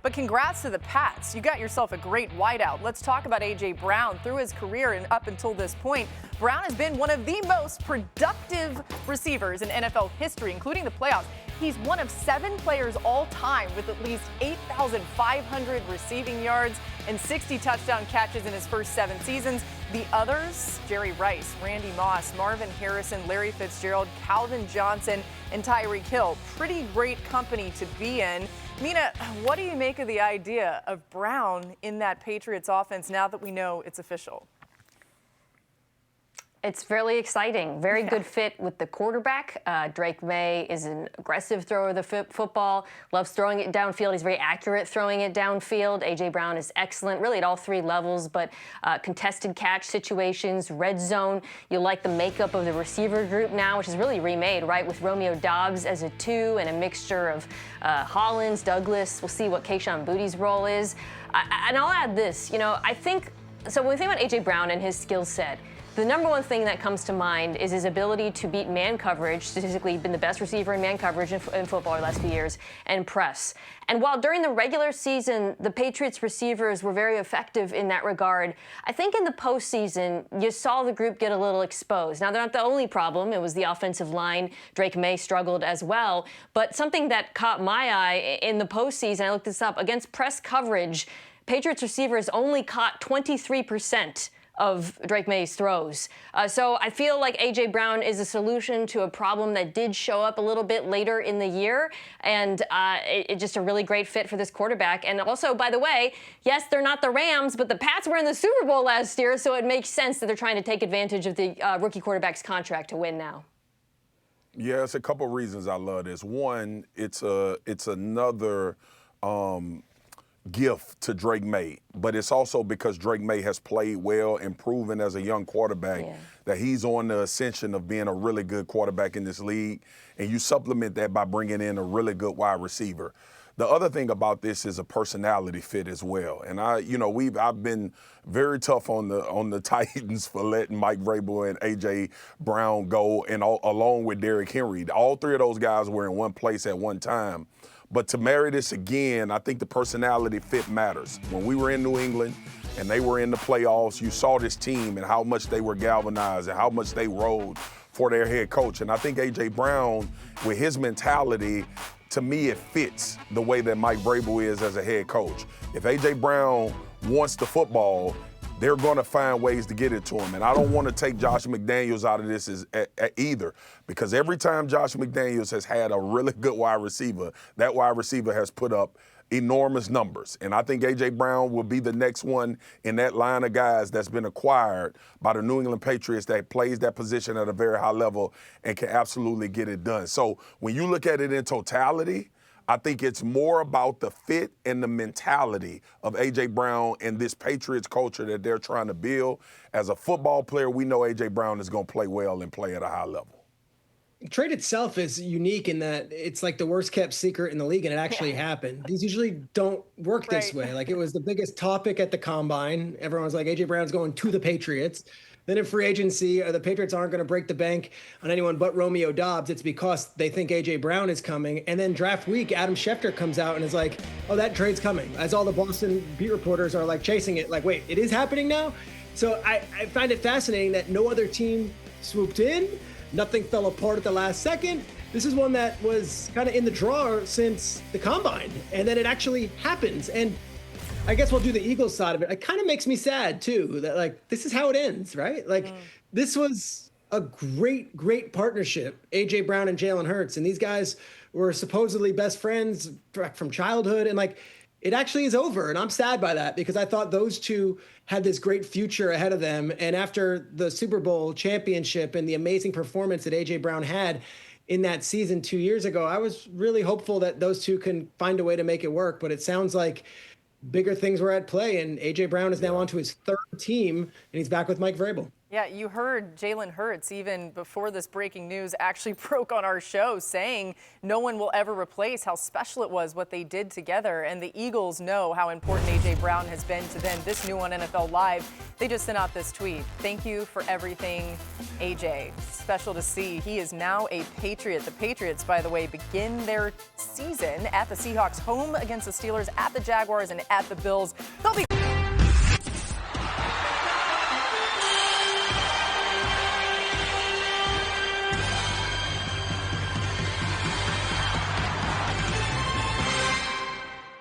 But congrats to the Pats. You got yourself a great wideout. Let's talk about A.J. Brown. Through his career and up until this point, Brown has been one of the most productive receivers in NFL history, including the playoffs. He's one of 7 players all time with at least 8,500 receiving yards and 60 touchdown catches in his first 7 seasons. The others, Jerry Rice, Randy Moss, Marvin Harrison, Larry Fitzgerald, Calvin Johnson, and Tyreek Hill. Pretty great company to be in. Mina, what do you make of the idea of Brown in that Patriots offense now that we know it's official? It's really exciting. Very good fit with the quarterback. Drake Maye is an aggressive thrower of the football, loves throwing it downfield. He's very accurate throwing it downfield. A.J. Brown is excellent, really at all 3 levels, but contested catch situations, red zone. You like the makeup of the receiver group now, which is really remade, right, with Romeo Doubs as a 2 and a mixture of Hollins, Douglas. We'll see what Kayshon Boutte's role is. And I'll add this, I think, so when we think about A.J. Brown and his skill set, the number one thing that comes to mind is his ability to beat man coverage. Statistically, been the best receiver in man coverage in football the last few years, and press. And while during the regular season, the Patriots receivers were very effective in that regard, I think in the postseason, you saw the group get a little exposed. Now, they're not the only problem. It was the offensive line. Drake Maye struggled as well. But something that caught my eye in the postseason, I looked this up, against press coverage, Patriots receivers only caught 23% of Drake Maye's throws. So I feel like A.J. Brown is a solution to a problem that did show up a little bit later in the year, and it's just a really great fit for this quarterback. And also, by the way, yes, they're not the Rams, but the Pats were in the Super Bowl last year, so it makes sense that they're trying to take advantage of the rookie quarterback's contract to win now. Yeah, it's a couple of reasons I love this. One, it's another gift to Drake Maye, but it's also because Drake Maye has played well and proven as a young quarterback that he's on the ascension of being a really good quarterback in this league, and you supplement that by bringing in a really good wide receiver. The other thing about this is a personality fit as well, and I've been very tough on the Titans for letting Mike Vrabel and A.J. Brown go, and along with Derrick Henry. All 3 of those guys were in one place at one time. But to marry this again, I think the personality fit matters. When we were in New England and they were in the playoffs, you saw this team and how much they were galvanized and how much they rode for their head coach. And I think A.J. Brown, with his mentality, to me, it fits the way that Mike Vrabel is as a head coach. If A.J. Brown wants the football, they're going to find ways to get it to him. And I don't want to take Josh McDaniels out of this either, because every time Josh McDaniels has had a really good wide receiver, that wide receiver has put up enormous numbers. And I think A.J. Brown will be the next one in that line of guys that's been acquired by the New England Patriots that plays that position at a very high level and can absolutely get it done. So when you look at it in totality, I think it's more about the fit and the mentality of A.J. Brown and this Patriots culture that they're trying to build. As a football player, we know A.J. Brown is going to play well and play at a high level. The trade itself is unique in that it's like the worst kept secret in the league, and it actually happened. These usually don't work this way. Like, it was the biggest topic at the Combine. Everyone was like, A.J. Brown's going to the Patriots. Then in free agency, the Patriots aren't going to break the bank on anyone but Romeo Doubs. It's because they think A.J. Brown is coming. And then draft week, Adam Schefter comes out and is like, oh, that trade's coming. As all the Boston beat reporters are like chasing it, like, wait, it is happening now? So I find it fascinating that no other team swooped in. Nothing fell apart at the last second. This is one that was kind of in the drawer since the Combine. And then it actually happens. And I guess we'll do the Eagles side of it. It kind of makes me sad, too, that, like, this is how it ends, right? Like, this was a great, great partnership, A.J. Brown and Jalen Hurts. And these guys were supposedly best friends from childhood. And, like, it actually is over. And I'm sad by that, because I thought those two had this great future ahead of them. And after the Super Bowl championship and the amazing performance that A.J. Brown had in that season 2 years ago, I was really hopeful that those two can find a way to make it work. But it sounds like bigger things were at play, and A.J. Brown is now on to his 3rd team, and he's back with Mike Vrabel. Yeah, you heard Jalen Hurts, even before this breaking news actually broke on our show, saying no one will ever replace how special it was what they did together. And the Eagles know how important A.J. Brown has been to them. This new on NFL Live, they just sent out this tweet. Thank you for everything, A.J. Special to see. He is now a Patriot. The Patriots, by the way, begin their season at the Seahawks, home against the Steelers, at the Jaguars, and at the Bills. They'll be